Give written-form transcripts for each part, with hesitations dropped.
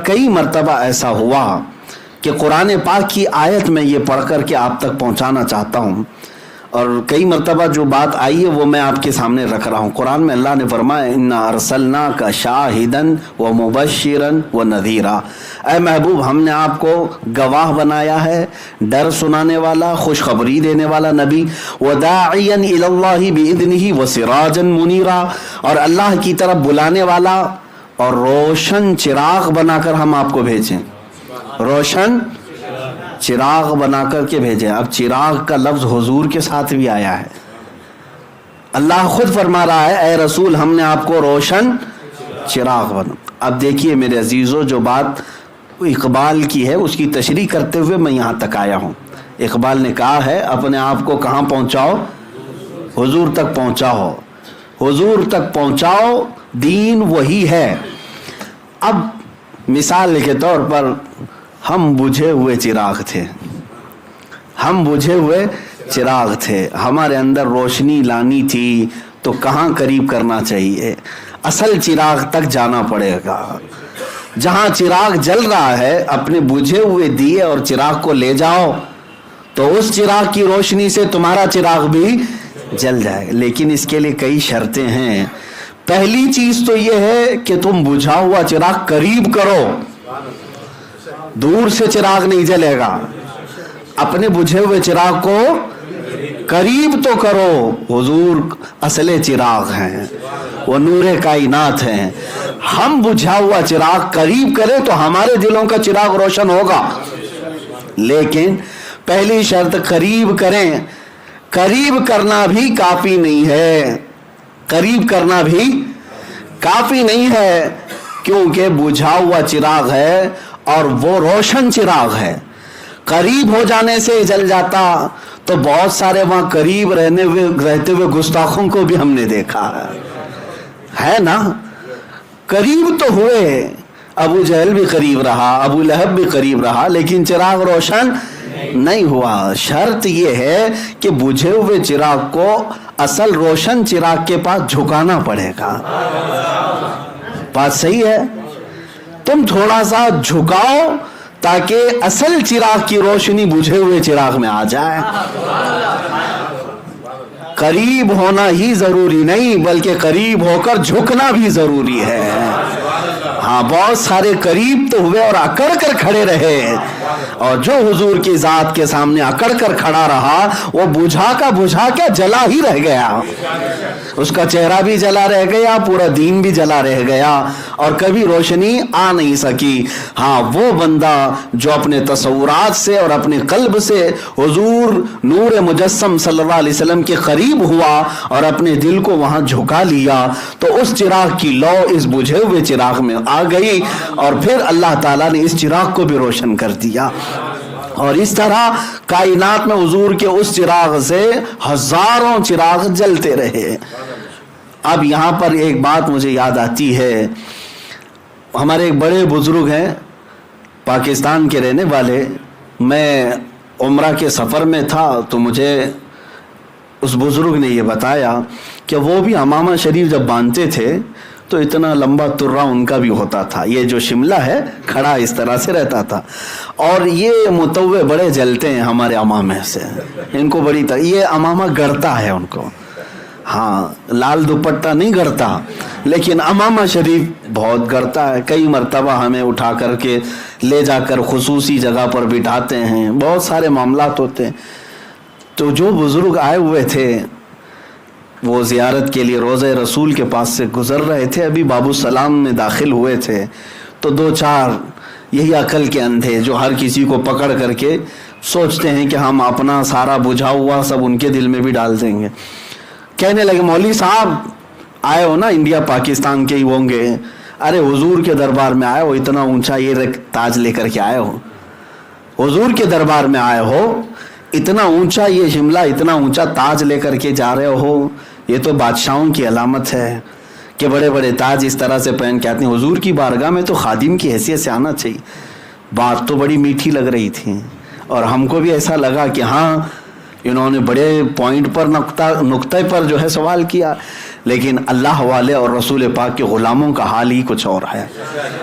کئی مرتبہ ایسا ہوا کہ قرآن پاک کی آیت میں یہ پڑھ کر کے آپ تک پہنچانا چاہتا ہوں، اور کئی مرتبہ جو بات آئی ہے وہ میں آپ کے سامنے رکھ رہا ہوں۔ قرآن میں اللہ نے فرمایا انا ارسلناک شاہدا ومبشرا ونذیرا، اے محبوب ہم نے آپ کو گواہ بنایا ہے، ڈر سنانے والا، خوشخبری دینے والا نبی، وداعیا الی اللہ باذنہ وسراجا منیرا، اور اللہ کی طرف بلانے والا اور روشن چراغ بنا کر ہم آپ کو بھیجیں، روشن چراغ بنا کر کے بھیجیں۔ اب چراغ کا لفظ حضور کے ساتھ بھی آیا ہے، اللہ خود فرما رہا ہے اے رسول ہم نے آپ کو روشن چراغ بنا۔ اب دیکھیے میرے عزیزو، جو بات اقبال کی ہے اس کی تشریح کرتے ہوئے میں یہاں تک آیا ہوں۔ اقبال نے کہا ہے اپنے آپ کو کہاں پہنچاؤ؟ حضور تک پہنچاؤ، حضور تک پہنچاؤ، دین وہی ہے۔ اب مثال کے طور پر ہم بجھے ہوئے چراغ تھے، ہم بجھے ہوئے چراغ تھے، ہمارے اندر روشنی لانی تھی تو کہاں قریب کرنا چاہیے؟ اصل چراغ تک جانا پڑے گا۔ جہاں چراغ جل رہا ہے اپنے بجھے ہوئے دیے اور چراغ کو لے جاؤ تو اس چراغ کی روشنی سے تمہارا چراغ بھی جل جائے گا، لیکن اس کے لیے کئی شرطیں ہیں۔ پہلی چیز تو یہ ہے کہ تم بجھا ہوا چراغ قریب کرو، دور سے چراغ نہیں جلے گا، اپنے بجھے ہوئے چراغ کو قریب تو کرو۔ حضور اصل چراغ ہیں، وہ نور کائنات ہیں، ہم بجھا ہوا چراغ قریب کریں تو ہمارے دلوں کا چراغ روشن ہوگا، لیکن پہلی شرط قریب کریں۔ قریب کرنا بھی کافی نہیں ہے، قریب کرنا بھی کافی نہیں ہے، کیونکہ بجھا ہوا چراغ ہے اور وہ روشن چراغ ہے۔ قریب ہو جانے سے جل جاتا تو بہت سارے وہاں قریب رہتے ہوئے گستاخوں کو بھی ہم نے دیکھا ہے نا۔ قریب تو ہوئے، ابو جہل بھی قریب رہا، ابو لہب بھی قریب رہا، لیکن چراغ روشن نہیں ہوا۔ شرط یہ ہے کہ بجھے ہوئے چراغ کو اصل روشن چراغ کے پاس جھکانا پڑے گا۔ بات صحیح ہے؟ تم تھوڑا سا جھکاؤ تاکہ اصل چراغ کی روشنی بجھے ہوئے چراغ میں آ جائے۔ قریب ہونا ہی ضروری نہیں بلکہ قریب ہو کر جھکنا بھی ضروری ہے۔ ہاں بہت سارے قریب تو ہوئے اور اکڑ کر کھڑے رہے، اور جو حضور کی ذات کے سامنے اکڑ کر کھڑا رہا وہ بجھا کا جلا ہی رہ گیا، اس کا چہرہ بھی جلا رہ گیا، پورا دین بھی جلا رہ گیا اور کبھی روشنی آ نہیں سکی۔ ہاں وہ بندہ جو اپنے تصورات سے اور اپنے قلب سے حضور نور مجسم صلی اللہ علیہ وسلم کے قریب ہوا اور اپنے دل کو وہاں جھکا لیا تو اس چراغ کی لو اس بجھے ہوئے چراغ میں آ گئی، اور پھر اللہ تعالیٰ نے اس چراغ کو بھی روشن کر دیا، اور اس طرح کائنات میں حضور کے اس چراغ سے ہزاروں چراغ جلتے رہے۔ اب یہاں پر ایک بات مجھے یاد آتی ہے، ہمارے ایک بڑے بزرگ ہیں پاکستان کے رہنے والے، میں عمرہ کے سفر میں تھا تو مجھے اس بزرگ نے یہ بتایا کہ وہ بھی امامہ شریف جب باندھتے تھے تو اتنا لمبا ترہ ان کا بھی ہوتا تھا، یہ جو شملہ ہے کھڑا اس طرح سے رہتا تھا، اور یہ متوے بڑے جلتے ہیں ہمارے امامے سے، ان کو بڑی یہ امامہ گڑتا ہے ان کو، ہاں لال دوپٹہ نہیں گڑتا لیکن امامہ شریف بہت گڑتا ہے۔ کئی مرتبہ ہمیں اٹھا کر کے لے جا کر خصوصی جگہ پر بٹھاتے ہیں، بہت سارے معاملات ہوتے ہیں۔ تو جو بزرگ آئے ہوئے تھے وہ زیارت کے لیے روضہ رسول کے پاس سے گزر رہے تھے، ابھی باب السلام میں داخل ہوئے تھے تو دو چار یہی عقل کے اندھے جو ہر کسی کو پکڑ کر کے سوچتے ہیں کہ ہم اپنا سارا بجھا ہوا سب ان کے دل میں بھی ڈال دیں گے، کہنے لگے مولوی صاحب آئے ہو نا، انڈیا پاکستان کے ہی ہوں گے، ارے حضور کے دربار میں آئے ہو، اتنا اونچا یہ تاج لے کر کے آئے ہو، حضور کے دربار میں آئے ہو، اتنا اونچا یہ شملہ، اتنا اونچا تاج لے کر کے جا رہے ہو، یہ تو بادشاہوں کی علامت ہے کہ بڑے بڑے تاج اس طرح سے پہن کے آتے ہیں، حضور کی بارگاہ میں تو خادم کی حیثیت سے آنا چاہیے۔ بات تو بڑی میٹھی لگ رہی تھی اور ہم کو بھی ایسا لگا کہ ہاں انہوں نے بڑے پوائنٹ پر نقطے پر جو ہے سوال کیا، لیکن اللہ والے اور رسول پاک کے غلاموں کا حال ہی کچھ اور ہے.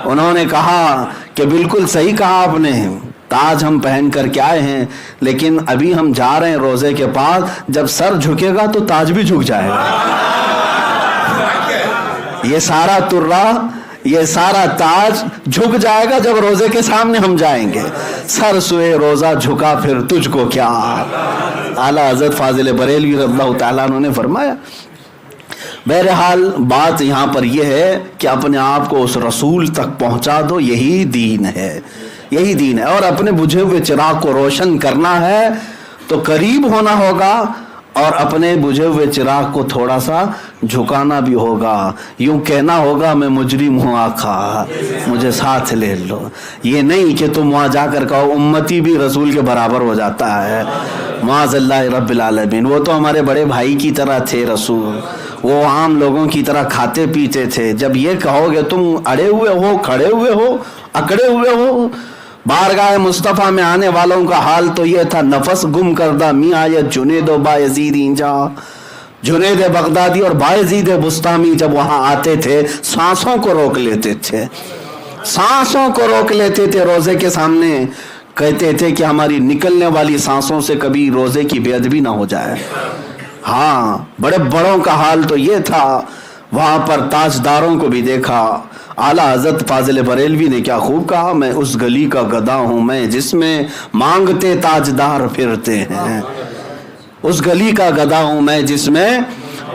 انہوں نے کہا کہ بالکل صحیح کہا آپ نے، تاج ہم پہن کر کے آئے ہیں، لیکن ابھی ہم جا رہے ہیں روزے کے پاس، جب سر جھکے گا تو تاج بھی جھک جائے گا. یہ سارا ترا، یہ سارا تاج جھک جائے گا جب روزے کے سامنے ہم جائیں گے. سر سوئے روزہ جھکا پھر تجھ کو کیا، اعلیٰ حضرت فاضل بریلوی رضی اللہ تعالیٰ عنہ نے فرمایا. بہرحال بات یہاں پر یہ ہے کہ اپنے آپ کو اس رسول تک پہنچا دو، یہی دین ہے، یہی دین ہے. اور اپنے بجھے ہوئے چراغ کو روشن کرنا ہے تو قریب ہونا ہوگا، اور اپنے بجھے ہوئے چراغ کو تھوڑا سا جھکانا بھی ہوگا. یوں کہنا ہوگا میں مجرم ہوں آقا مجھے ساتھ لے لو. یہ نہیں کہ تم وہاں جا کر کہو امتی بھی رسول کے برابر ہو جاتا ہے. معاذ اللہ رب العالمین. وہ تو ہمارے بڑے بھائی کی طرح تھے رسول، وہ عام لوگوں کی طرح کھاتے پیتے تھے. جب یہ کہو گے تم اڑے ہوئے ہو، کھڑے ہوئے ہو، اکڑے ہوئے ہو. بارگاہ مصطفیٰ میں آنے والوں کا حال تو یہ تھا، نفس گم کردہ میاں جنید و بایزید اینجا. جنید بغدادی اور بایزید بستامی جب وہاں آتے تھے سانسوں کو روک لیتے تھے، سانسوں کو روک لیتے تھے روزے کے سامنے. کہتے تھے کہ ہماری نکلنے والی سانسوں سے کبھی روزے کی بے ادبی نہ ہو جائے. ہاں بڑے بڑوں کا حال تو یہ تھا. وہاں پر تاجداروں کو بھی دیکھا. اعلیٰ حضرت فاضل بریلوی نے کیا خوب کہا، میں اس گلی کا گدا ہوں میں جس میں مانگتے تاجدار پھرتے ہیں. اس گلی کا گدا ہوں میں جس میں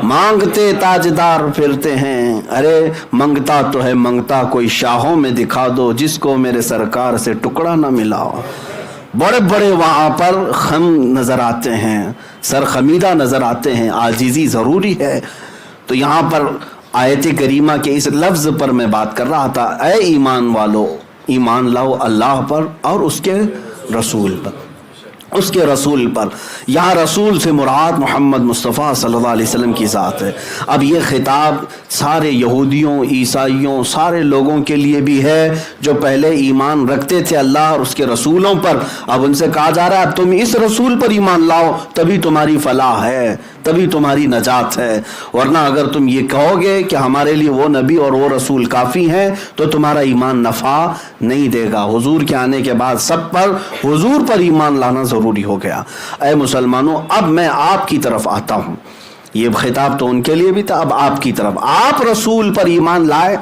مانگتے تاجدار پھرتے ہیں. ارے منگتا تو ہے منگتا کوئی شاہوں میں دکھا دو، جس کو میرے سرکار سے ٹکڑا نہ ملا. بڑے بڑے وہاں پر خم نظر آتے ہیں، سر خمیدہ نظر آتے ہیں. عاجزی ضروری ہے. تو یہاں پر آیت کریمہ کے اس لفظ پر میں بات کر رہا تھا، اے ایمان والو ایمان لاؤ اللہ پر اور اس کے رسول پر، اس کے رسول پر. یہاں رسول سے مراد محمد مصطفیٰ صلی اللہ علیہ وسلم کی ذات ہے. اب یہ خطاب سارے یہودیوں، عیسائیوں، سارے لوگوں کے لیے بھی ہے جو پہلے ایمان رکھتے تھے اللہ اور اس کے رسولوں پر. اب ان سے کہا جا رہا ہے اب تم اس رسول پر ایمان لاؤ، تبھی تمہاری فلاح ہے، تبھی تمہاری نجات ہے. ورنہ اگر تم یہ کہو گے کہ ہمارے لیے وہ نبی اور وہ رسول کافی ہیں تو تمہارا ایمان نفع نہیں دے گا. حضور کے آنے کے بعد سب پر حضور پر ایمان لانا ضروری ہو گیا. اے مسلمانوں اب میں آپ کی طرف آتا ہوں. یہ خطاب تو ان کے لیے بھی تھا، اب آپ کی طرف. آپ رسول پر ایمان لائے،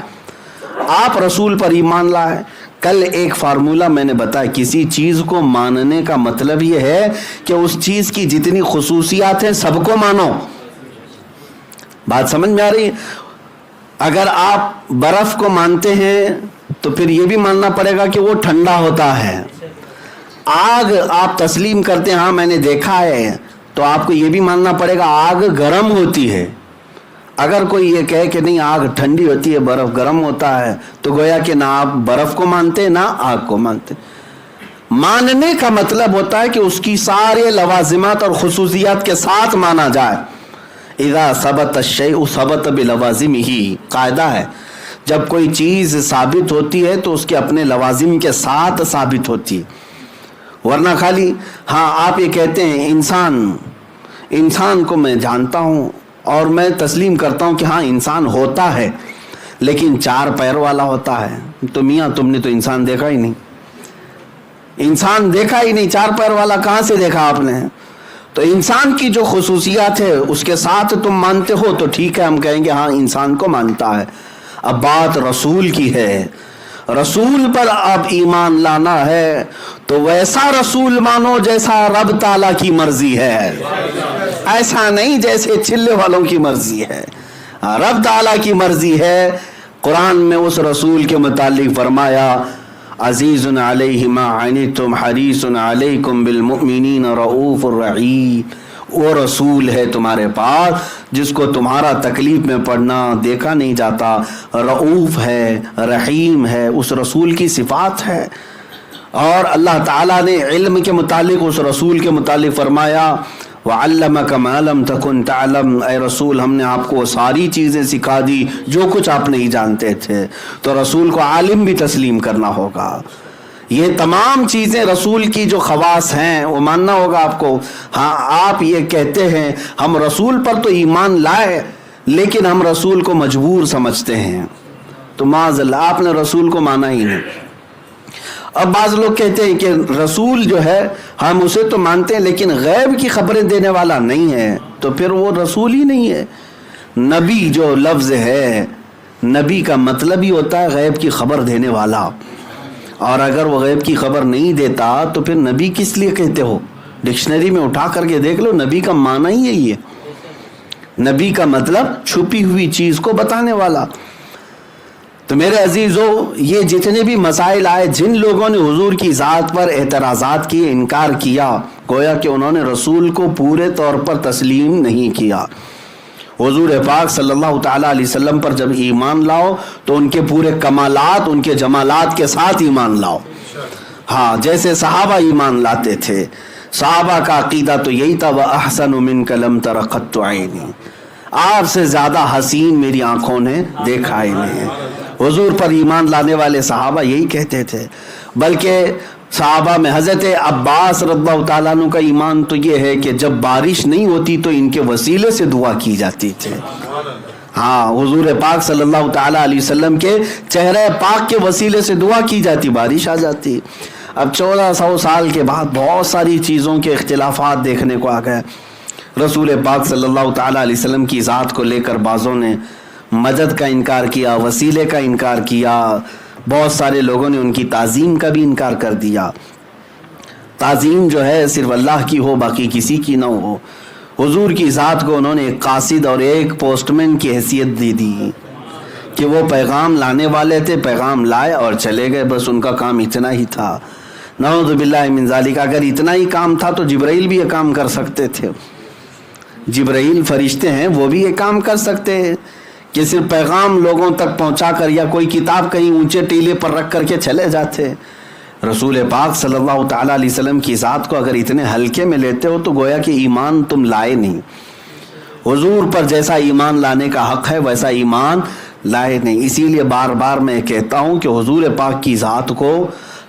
آپ رسول پر ایمان لائے. کل ایک فارمولہ میں نے بتایا، کسی چیز کو ماننے کا مطلب یہ ہے کہ اس چیز کی جتنی خصوصیات ہیں سب کو مانو. بات سمجھ میں آ رہی ہے؟ اگر آپ برف کو مانتے ہیں تو پھر یہ بھی ماننا پڑے گا کہ وہ ٹھنڈا ہوتا ہے. آگ آپ تسلیم کرتے ہیں، ہاں میں نے دیکھا ہے، تو آپ کو یہ بھی ماننا پڑے گا آگ گرم ہوتی ہے. اگر کوئی یہ کہے کہ نہیں آگ ٹھنڈی ہوتی ہے برف گرم ہوتا ہے تو گویا کہ نہ آپ برف کو مانتے نہ آگ کو مانتے. ماننے کا مطلب ہوتا ہے کہ اس کی سارے لوازمات اور خصوصیات کے ساتھ مانا جائے. اذا ثبت الشیء ثبت بلوازمہ، قاعدہ ہے جب کوئی چیز ثابت ہوتی ہے تو اس کے اپنے لوازم کے ساتھ ثابت ہوتی ہے. ورنہ خالی ہاں آپ یہ کہتے ہیں انسان کو میں جانتا ہوں اور میں تسلیم کرتا ہوں کہ ہاں انسان ہوتا ہے لیکن 4 پیر والا ہوتا ہے. تو میاں تم نے تو انسان دیکھا ہی نہیں، انسان دیکھا ہی نہیں، 4 پیر والا کہاں سے دیکھا آپ نے؟ تو انسان کی جو خصوصیات ہے اس کے ساتھ تم مانتے ہو تو ٹھیک ہے، ہم کہیں گے ہاں انسان کو مانتا ہے. اب بات رسول کی ہے، رسول پر اب ایمان لانا ہے تو ویسا رسول مانو جیسا رب تعالیٰ کی مرضی ہے، ایسا نہیں جیسے چلے والوں کی مرضی ہے. رب تعالیٰ کی مرضی ہے. قرآن میں اس رسول کے متعلق فرمایا عزیز علیہ ما عنتم حریص علیکم بالمؤمنین رؤوف الرحیم. وہ رسول ہے تمہارے پاس جس کو تمہارا تکلیف میں پڑنا دیکھا نہیں جاتا، رؤوف ہے، رحیم ہے. اس رسول کی صفات ہے. اور اللہ تعالیٰ نے علم کے متعلق اس رسول کے متعلق فرمایا وَعَلَّمَكَ مَا لَمْ تَكُنْ تَعْلَمْ. اے رسول ہم نے آپ کو ساری چیزیں سکھا دی جو کچھ آپ نہیں جانتے تھے. تو رسول کو عالم بھی تسلیم کرنا ہوگا. یہ تمام چیزیں رسول کی جو خواص ہیں وہ ماننا ہوگا آپ کو. ہاں آپ یہ کہتے ہیں ہم رسول پر تو ایمان لائے لیکن ہم رسول کو مجبور سمجھتے ہیں، تو معاذ اللہ آپ نے رسول کو مانا ہی نہیں۔ اب بعض لوگ کہتے ہیں کہ رسول جو ہے ہم اسے تو مانتے ہیں لیکن غیب کی خبریں دینے والا نہیں ہے، تو پھر وہ رسول ہی نہیں ہے۔ نبی جو لفظ ہے، نبی کا مطلب ہی ہوتا ہے غیب کی خبر دینے والا، اور اگر وہ غیب کی خبر نہیں دیتا تو پھر نبی کس لیے کہتے ہو؟ ڈکشنری میں اٹھا کر کے دیکھ لو، نبی کا معنی ہی یہی ہے۔ نبی کا مطلب چھپی ہوئی چیز کو بتانے والا۔ تو میرے عزیزو، یہ جتنے بھی مسائل آئے، جن لوگوں نے حضور کی ذات پر اعتراضات کیے، انکار کیا، گویا کہ انہوں نے رسول کو پورے طور پر تسلیم نہیں کیا۔ حضور پاک صلی اللہ تعالیٰ علیہ وسلم پر جب ایمان لاؤ تو ان کے پورے کمالات، ان کے جمالات کے ساتھ ایمان لاؤ۔ ہاں، جیسے صحابہ ایمان لاتے تھے، صحابہ کا عقیدہ تو یہی تھا، وَأَحْسَنُ مِنْكَ لَمْ تَرَ قَطُّ عَيْنِي، آپ سے زیادہ حسین میری آنکھوں نے دیکھا ہی نہیں۔ حضور پر ایمان لانے والے صحابہ یہی کہتے تھے۔ بلکہ صحابہ میں حضرت عباس رضی اللہ تعالیٰ عنہ کا ایمان تو یہ ہے کہ جب بارش نہیں ہوتی تو ان کے وسیلے سے دعا کی جاتی تھی۔ ہاں، حضور پاک صلی اللہ تعالیٰ علیہ وسلم کے چہرے پاک کے وسیلے سے دعا کی جاتی، بارش آ جاتی۔ اب 1400 سال کے بعد بہت ساری چیزوں کے اختلافات دیکھنے کو آ گئے۔ رسول پاک صلی اللہ تعالیٰ علیہ وسلم کی ذات کو لے کر بعضوں نے مدد کا انکار کیا، وسیلے کا انکار کیا، بہت سارے لوگوں نے ان کی تعظیم کا بھی انکار کر دیا۔ تعظیم جو ہے صرف اللہ کی ہو، باقی کسی کی نہ ہو۔ حضور کی ذات کو انہوں نے ایک قاصد اور ایک پوسٹ مین کی حیثیت دے دی کہ وہ پیغام لانے والے تھے، پیغام لائے اور چلے گئے، بس ان کا کام اتنا ہی تھا۔ نعوذ باللہ من ذالک، اگر اتنا ہی کام تھا تو جبرائیل بھی یہ کام کر سکتے تھے۔ جبرائیل فرشتے ہیں، وہ بھی یہ کام کر سکتے ہیں کہ صرف پیغام لوگوں تک پہنچا کر یا کوئی کتاب کہیں اونچے ٹیلے پر رکھ کر کے چلے جاتے۔ رسول پاک صلی اللہ تعالیٰ علیہ وسلم کی ذات کو اگر اتنے ہلکے میں لیتے ہو تو گویا کہ ایمان تم لائے نہیں۔ حضور پر جیسا ایمان لانے کا حق ہے ویسا ایمان لائے نہیں۔ اسی لیے بار بار میں کہتا ہوں کہ حضور پاک کی ذات کو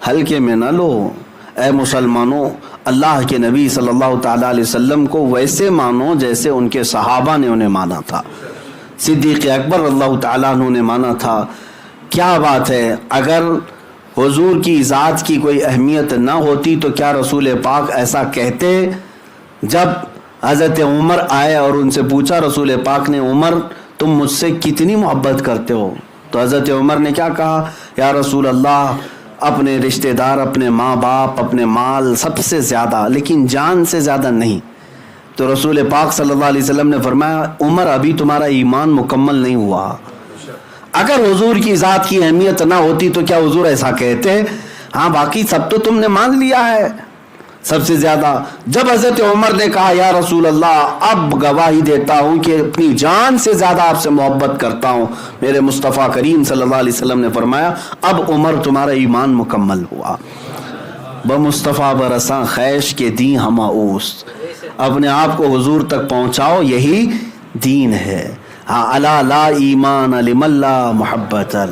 ہلکے میں نہ لو۔ اے مسلمانوں، اللہ کے نبی صلی اللہ تعالیٰ علیہ وسلم کو ویسے مانو جیسے ان کے صحابہ نے انہیں مانا تھا، صدیق اکبر اللہ تعالیٰ عنہ نے مانا تھا۔ کیا بات ہے، اگر حضور کی ذات کی کوئی اہمیت نہ ہوتی تو کیا رسول پاک ایسا کہتے؟ جب حضرت عمر آئے اور ان سے پوچھا رسول پاک نے، عمر تم مجھ سے کتنی محبت کرتے ہو؟ تو حضرت عمر نے کیا کہا؟ یا رسول اللہ، اپنے رشتہ دار، اپنے ماں باپ، اپنے مال سب سے زیادہ، لیکن جان سے زیادہ نہیں۔ تو رسول پاک صلی اللہ علیہ وسلم نے فرمایا، عمر ابھی تمہارا ایمان مکمل نہیں ہوا۔ اگر حضور کی ذات کی اہمیت نہ ہوتی تو کیا حضور ایسا کہتے؟ ہاں، باقی سب تو تم نے مان لیا ہے سب سے زیادہ۔ جب حضرت عمر نے کہا یا رسول اللہ، اب گواہی دیتا ہوں کہ اپنی جان سے زیادہ آپ سے محبت کرتا ہوں، میرے مصطفیٰ کریم صلی اللہ علیہ وسلم نے فرمایا، اب عمر تمہارا ایمان مکمل ہوا۔ بمصطفیٰ برساں خیش کے دین ہما اوست، اپنے آپ کو حضور تک پہنچاؤ، یہی دین ہے۔ ہاں، الا لا ایمان لمن لا محبت لا۔